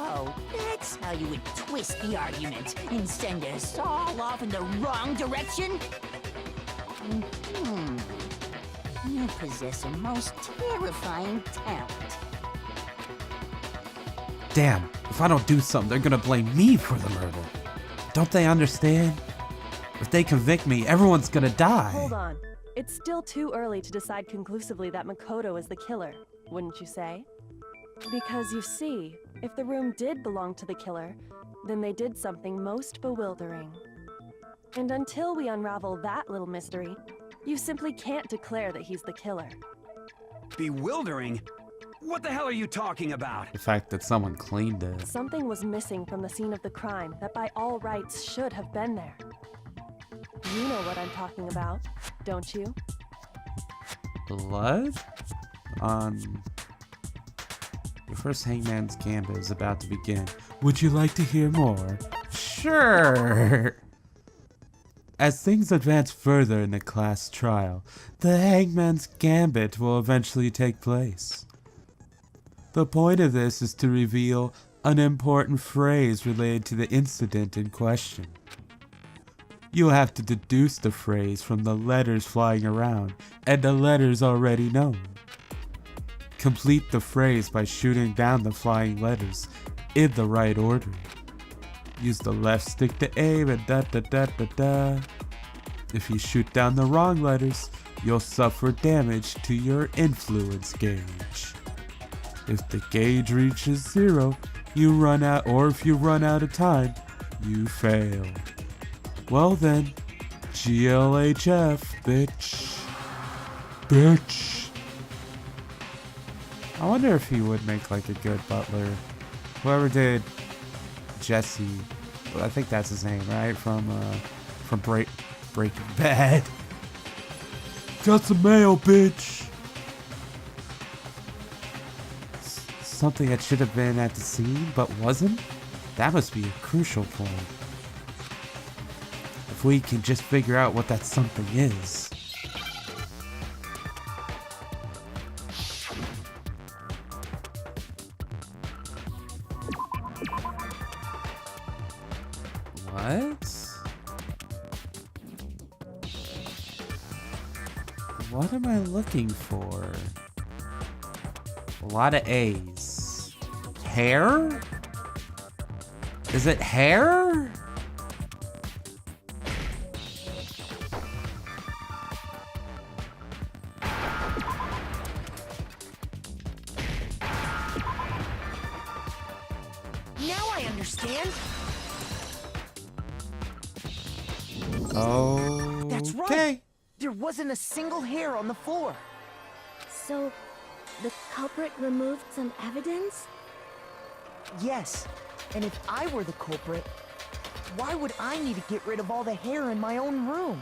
So, that's how you would twist the argument and send us all off in the wrong direction? You possess a most terrifying talent. Damn, if I don't do something, they're gonna blame me for the murder. Don't they understand? If they convict me, everyone's gonna die. Hold on. It's still too early to decide conclusively that Makoto is the killer, wouldn't you say? Because you see, if the room did belong to the killer, then they did something most bewildering. And until we unravel that little mystery, you simply can't declare that he's the killer. Bewildering? What the hell are you talking about? The fact that someone cleaned it. Something was missing from the scene of the crime that by all rights should have been there. You know what I'm talking about, don't you? Blood? The first Hangman's Gambit is about to begin. Would you like to hear more? Sure! As things advance further in the class trial, the Hangman's Gambit will eventually take place. The point of this is to reveal an important phrase related to the incident in question. You'll have to deduce the phrase from the letters flying around and the letters already known. Complete the phrase by shooting down the flying letters in the right order. Use the left stick to aim and da-da-da-da-da. If you shoot down the wrong letters, you'll suffer damage to your influence gauge. If the gauge reaches 0, you run out, or if you run out of time, you fail. Well then, GLHF, bitch. Bitch. I wonder if he would make like a good butler. Whoever did Jesse, well, I think that's his name, right? From Breaking Bad. Got some mail, bitch. Something that should have been at the scene, but wasn't? That must be a crucial point. If we can just figure out what that something is. What? What am I looking for? A lot of A's. Hair? Is it hair? Now I understand. Oh. That's right. There wasn't a single hair on the floor. So, the culprit removed some evidence? Yes, and if I were the culprit, why would I need to get rid of all the hair in my own room?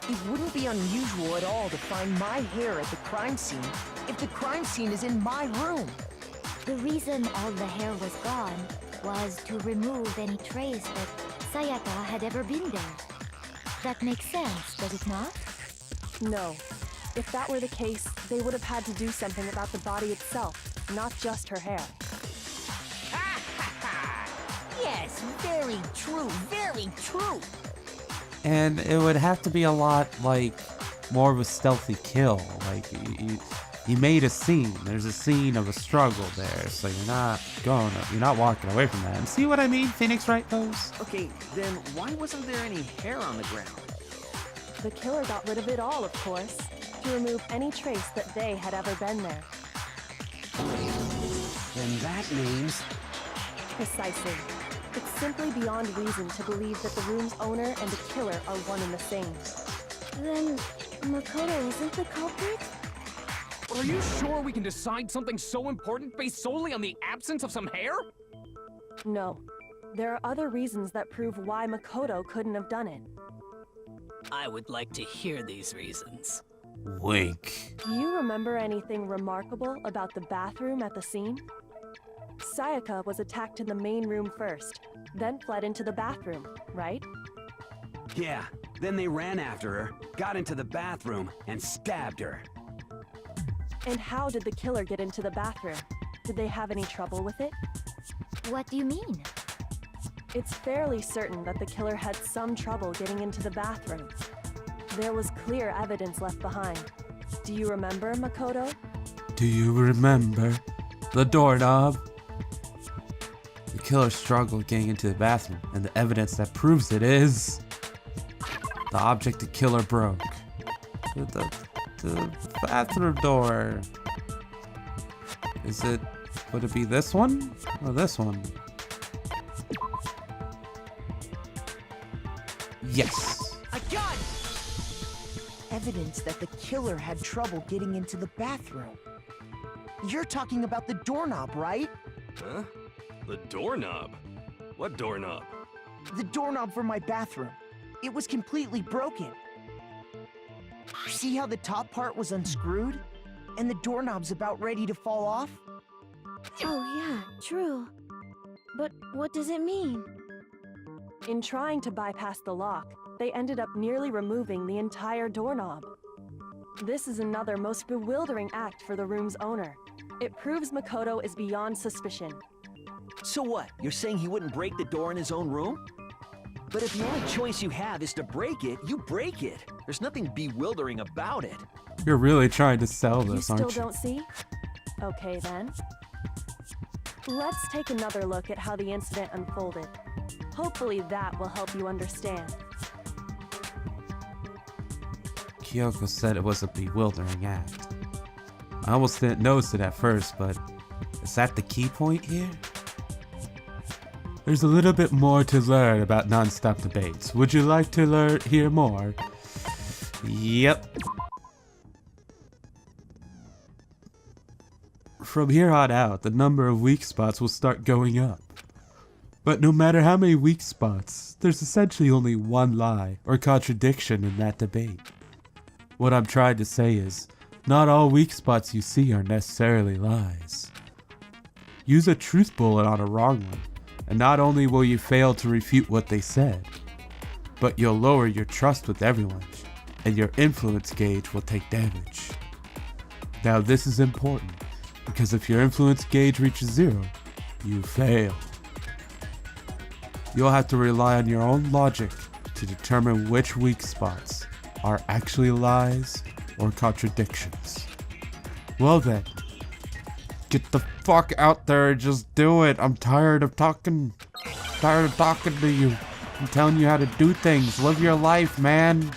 It wouldn't be unusual at all to find my hair at the crime scene if the crime scene is in my room. The reason all the hair was gone was to remove any trace that Sayaka had ever been there. That makes sense, does it not? No. If that were the case, they would have had to do something about the body itself, not just her hair. Yes, very true, very true. And it would have to be a lot, like, more of a stealthy kill. Like, you made a scene. There's a scene of a struggle there, so you're not walking away from that. And see what I mean, Phoenix Wright Pose? Okay, then why wasn't there any hair on the ground? The killer got rid of it all, of course, to remove any trace that they had ever been there. Then that means... Precisely. It's simply beyond reason to believe that the room's owner and the killer are one and the same. Then, Makoto isn't the culprit? Are you sure we can decide something so important based solely on the absence of some hair? No. There are other reasons that prove why Makoto couldn't have done it. I would like to hear these reasons. Wink. Do you remember anything remarkable about the bathroom at the scene? Sayaka was attacked in the main room first, then fled into the bathroom, right? Yeah, then they ran after her, got into the bathroom, and stabbed her. And how did the killer get into the bathroom? Did they have any trouble with it? What do you mean? It's fairly certain that the killer had some trouble getting into the bathroom. There was clear evidence left behind. Do you remember, Makoto? Do you remember the doorknob? The killer struggled getting into the bathroom, and the evidence that proves it is the object the killer broke. The bathroom door. Would it be this one or this one? Yes. I got it! Evidence that the killer had trouble getting into the bathroom. You're talking about the doorknob, right? Huh? The doorknob? What doorknob? The doorknob for my bathroom. It was completely broken. See how the top part was unscrewed? And the doorknob's about ready to fall off? Oh yeah, true. But what does it mean? In trying to bypass the lock, they ended up nearly removing the entire doorknob. This is another most bewildering act for the room's owner. It proves Makoto is beyond suspicion. So what? You're saying he wouldn't break the door in his own room? But if the only choice you have is to break it, you break it. There's nothing bewildering about it. You're really trying to sell You this, still aren't you? don't see? Okay then. Let's take another look at how the incident unfolded. Hopefully that will help you understand. Kyoko said it was a bewildering act. I almost didn't notice it at first, but is that the key point here? There's a little bit more to learn about non-stop debates. Would you like to hear more? Yep. From here on out, the number of weak spots will start going up. But no matter how many weak spots, there's essentially only one lie or contradiction in that debate. What I'm trying to say is, not all weak spots you see are necessarily lies. Use a truth bullet on a wrong one, and not only will you fail to refute what they said, but you'll lower your trust with everyone, and your influence gauge will take damage. Now this is important, because if your influence gauge reaches 0, you fail. You'll have to rely on your own logic to determine which weak spots are actually lies or contradictions. Well then, get the fuck out there and just do it. I'm tired of talking to you. I'm telling you how to do things. Live your life, man.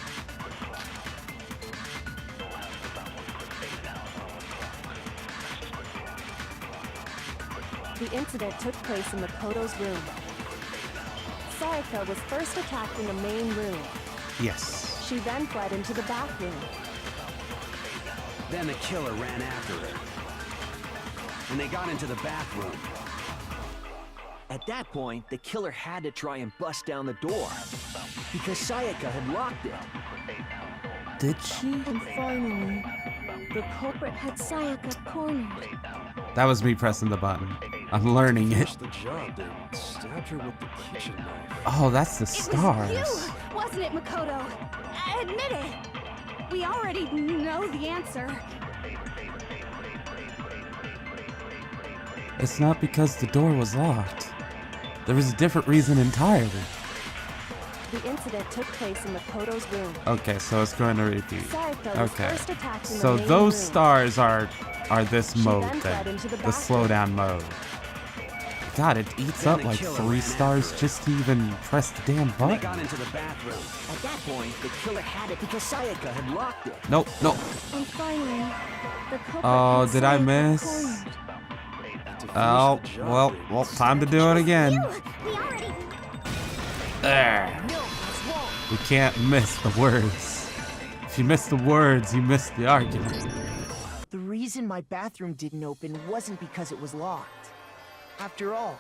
The incident took place in Makoto's room. Sayaka was first attacked in the main room. Yes. She then fled into the bathroom. Then the killer ran after her. And they got into the bathroom. At that point, the killer had to try and bust down the door. Because Sayaka had locked it. Did she? And finally, the culprit had Sayaka cornered. That was me pressing the button. I'm learning it. The job, they stabbed her with the kitchen knife. Oh, that's the It stars. was you, wasn't it, Makoto? Admit it. We already know the answer. It's not because the door was locked. There was a different reason entirely. The incident took place in Makoto's room. Okay, so it's going to repeat. Sayaka was Okay. first attacked in So the main those room. stars are this She mode then fled then. into the The bathroom. slowdown mode. God, it eats Then up the like killer 3 ran stars after her. just to even press the damn And they button. got into the bathroom. At that point, the killer had it because Sayaka had locked it. Nope, nope. And finally, the culprit Oh, had did I Sayaka miss? cornered. Oh, well, time to do it again. We already... There. We can't miss the words. If you miss the words, you miss the argument. The reason my bathroom didn't open wasn't because it was locked. After all,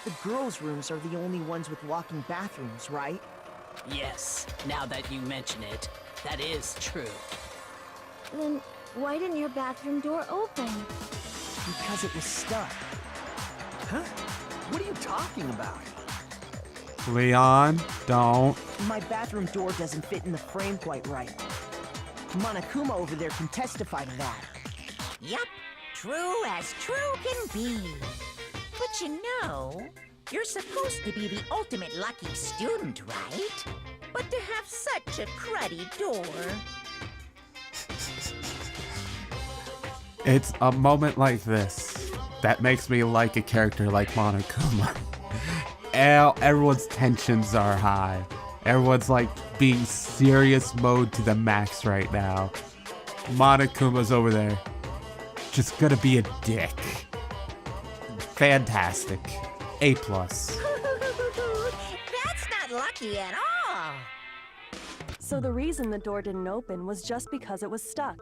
the girls' rooms are the only ones with locking bathrooms, right? Yes, now that you mention it, that is true. Then why didn't your bathroom door open? Because it was stuck. Huh? What are you talking about? Leon, don't. My bathroom door doesn't fit in the frame quite right. Monokuma over there can testify to that. Yup, true as true can be. But But you know, you're supposed to be the ultimate lucky student, right? But to have such a cruddy door. It's a moment like this that makes me like a character like Monokuma. Everyone's tensions are high. Everyone's like being serious mode to the max right now. Monokuma's over there, just gonna be a dick. Fantastic. A+. That's not lucky at all. So the reason the door didn't open was just because it was stuck.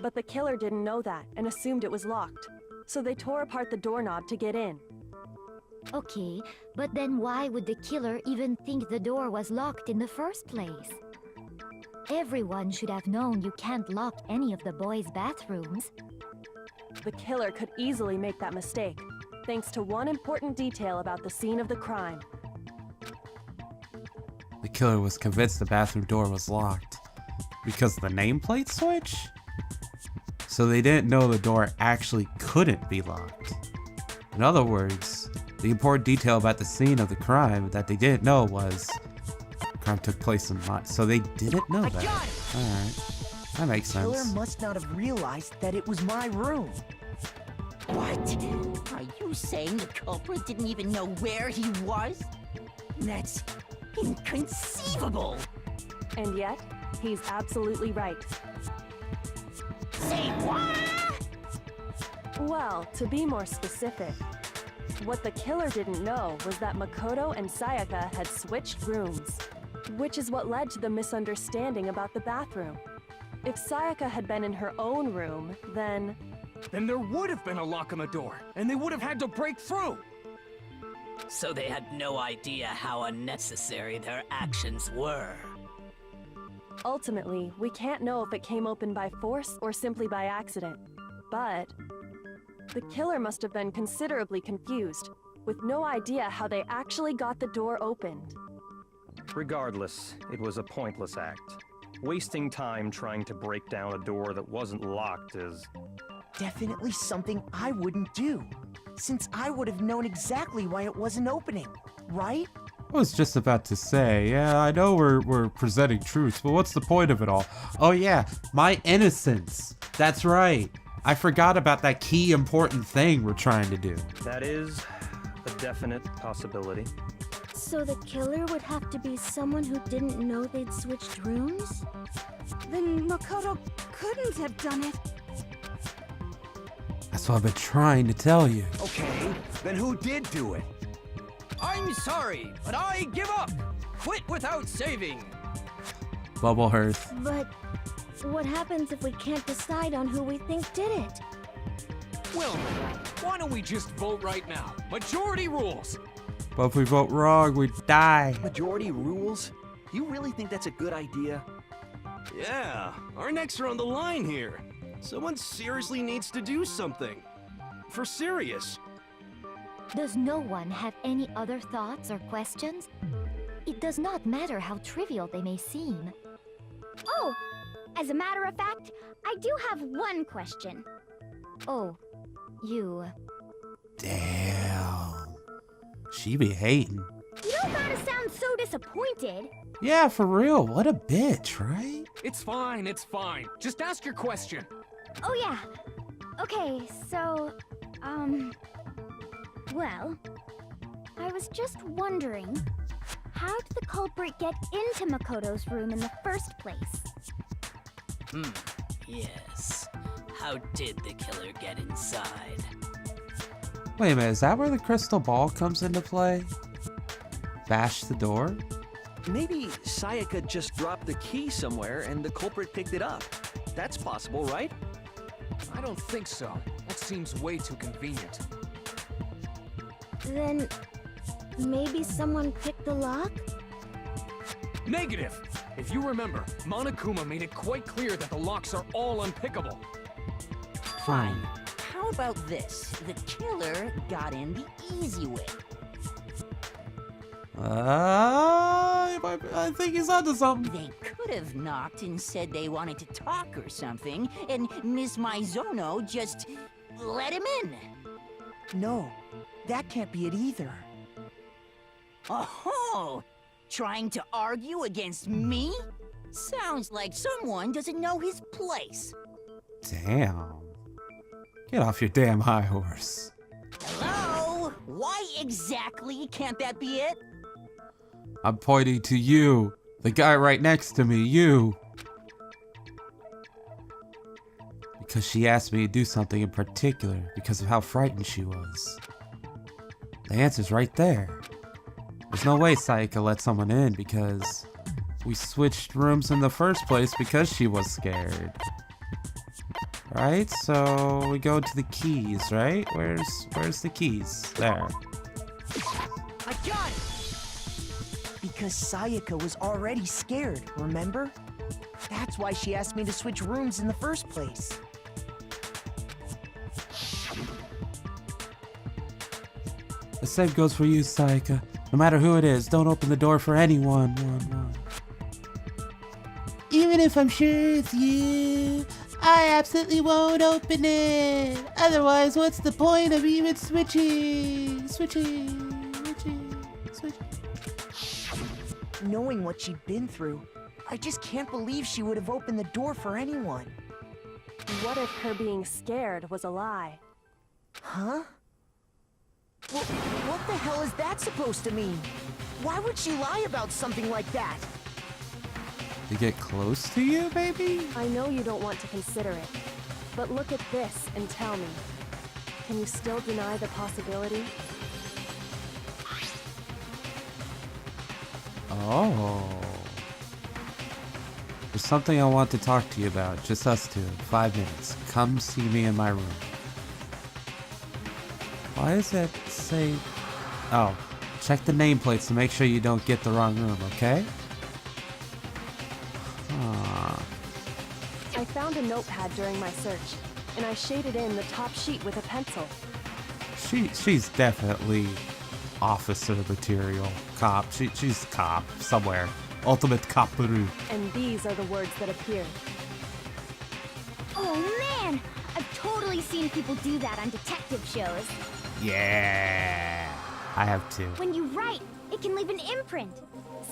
But the killer didn't know that and assumed it was locked. So they tore apart the doorknob to get in. Okay, but then why would the killer even think the door was locked in the first place? Everyone should have known you can't lock any of the boys' bathrooms. The killer could easily make that mistake, thanks to one important detail about the scene of the crime. The killer was convinced the bathroom door was locked because the nameplate switch? So they didn't know the door actually couldn't be locked. In other words, the important detail about the scene of the crime that they didn't know was the crime took place in lot. So they didn't know that. Alright. That makes The killer sense. must not have realized that it was my room. What? Are you saying the culprit didn't even know where he was? That's inconceivable. And yet, he's absolutely right. Say what? Well, to be more specific, what the killer didn't know was that Makoto and Sayaka had switched rooms, which is what led to the misunderstanding about the bathroom. If Sayaka had been in her own room, then Then there would have been a lock on the door, and they would have had to break through. So they had no idea how unnecessary their actions were. ultimately, we can't know if it came open by force or simply by accident. But the killer must have been considerably confused, with no idea how they actually got the door opened. Regardless, it was a pointless act. Wasting time trying to break down a door that wasn't locked is... definitely something I wouldn't do, since I would have known exactly why it wasn't opening, right? I was just about to say, yeah, I know we're presenting truths, but what's the point of it all? Oh yeah, my innocence. That's right. I forgot about that key important thing we're trying to do. That is a definite possibility. So the killer would have to be someone who didn't know they'd switched rooms? Then Makoto couldn't have done it. That's what I've been trying to tell you. Okay, then who did do it? I'm sorry, but I give up. Quit without saving. Bubble Hearth. But what happens if we can't decide on who we think did it? Well, why don't we just vote right now? Majority rules. But if we vote wrong, we die. Majority rules? You really think that's a good idea? Yeah, our necks are on the line here. Someone seriously needs to do something. For serious. Does no one have any other thoughts or questions? It does not matter how trivial they may seem. Oh, as a matter of fact, I do have one question. Oh, you... Damn. She be hating. You don't gotta sound so disappointed. Yeah, for real. What a bitch, right? It's fine, it's fine. Just ask your question. Oh yeah. Okay, so, well, I was just wondering, how did the culprit get into Makoto's room in the first place? Yes. How did the killer get inside? Wait a minute, is that where the crystal ball comes into play? Bash the door? Maybe Sayaka just dropped the key somewhere and the culprit picked it up. That's possible, right? I don't think so. That seems way too convenient. Then, maybe someone picked the lock? Negative! If you remember, Monokuma made it quite clear that the locks are all unpickable. Fine. How about this? The killer got in the easy way. I think he's onto something. They could have knocked and said they wanted to talk or something, and Miss Maizono just let him in. No, that can't be it either. Oh, trying to argue against me? Sounds like someone doesn't know his place. Damn. Get off your damn high horse. Hello? Why exactly can't that be it? I'm pointing to you. The guy right next to me, you. Because she asked me to do something in particular because of how frightened she was. The answer's right there. There's no way Sayaka let someone in because we switched rooms in the first place because she was scared. Right? So we go to the keys, right? Where's the keys? There. I got it! Because Sayaka was already scared, remember? That's why she asked me to switch rooms in the first place. The same goes for you, Sayaka. No matter who it is, don't open the door for anyone. Even if I'm sure it's you, I absolutely won't open it. Otherwise, what's the point of even switching? Knowing what she'd been through, I just can't believe she would have opened the door for anyone. What if her being scared was a lie? Huh? Well, what the hell is that supposed to mean? Why would she lie about something like that? To get close to you, baby? I know you don't want to consider it, but look at this and tell me. Can you still deny the possibility? Oh. There's something I want to talk to you about. Just us two. 5 minutes. Come see me in my room. Why does that say... Oh. Check the nameplates to make sure you don't get the wrong room, okay? I found a notepad during my search, and I shaded in the top sheet with a pencil. She's definitely officer material. Cop. She's cop somewhere. Ultimate copperoo. And these are the words that appeared. Oh man! I've totally seen people do that on detective shows. Yeah. I have too. When you write, it can leave an imprint.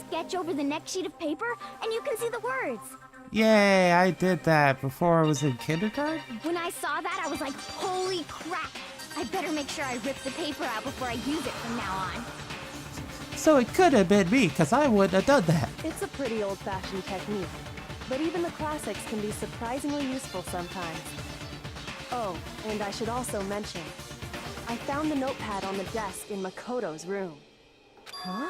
Sketch over the next sheet of paper, and you can see the words. Yay, I did that before I was in kindergarten. When I saw that, I was like, holy crap! I better make sure I rip the paper out before I use it from now on. So it could have been me, because I wouldn't have done that. It's a pretty old-fashioned technique, but even the classics can be surprisingly useful sometimes. Oh, and I should also mention, I found the notepad on the desk in Makoto's room. Huh?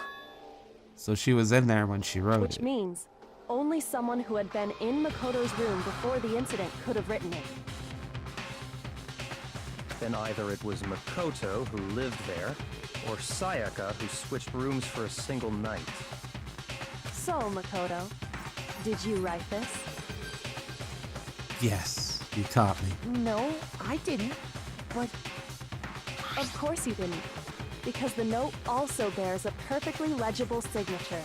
So she was in there when she wrote Which it. means only someone who had been in Makoto's room before the incident could have written it. Then either it was Makoto who lived there, or Sayaka who switched rooms for a single night. So, Makoto, did you write this? Yes, you caught me. No, I didn't. But Of course you didn't, because the note also bears a perfectly legible signature.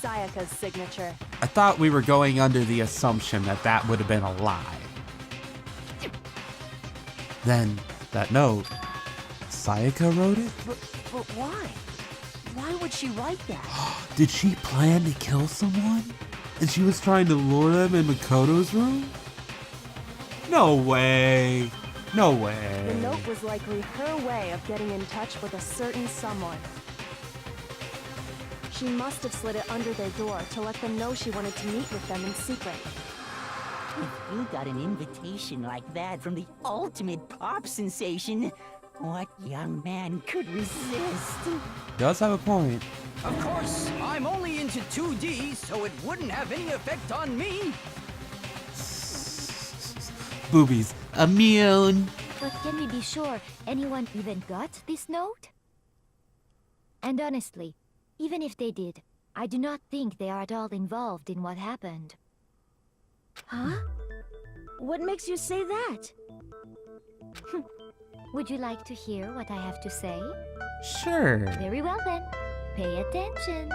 Sayaka's signature. I thought we were going under the assumption that that would have been a lie. Then, that note, Sayaka wrote it? but why? Why would she write that? Did she plan to kill someone? And she was trying to lure them in Makoto's room? No way. No way. The note was likely her way of getting in touch with a certain someone. She must have slid it under their door to let them know she wanted to meet with them in secret. If you got an invitation like that from the ultimate pop sensation, what young man could resist? Does have a point. Of course, I'm only into 2D, so it wouldn't have any effect on me. Boobies, immune. But can we be sure anyone even got this note? And honestly, even if they did, I do not think they are at all involved in what happened. Huh? What makes you say that? Would you like to hear what I have to say? Sure. Very well then. Pay attention.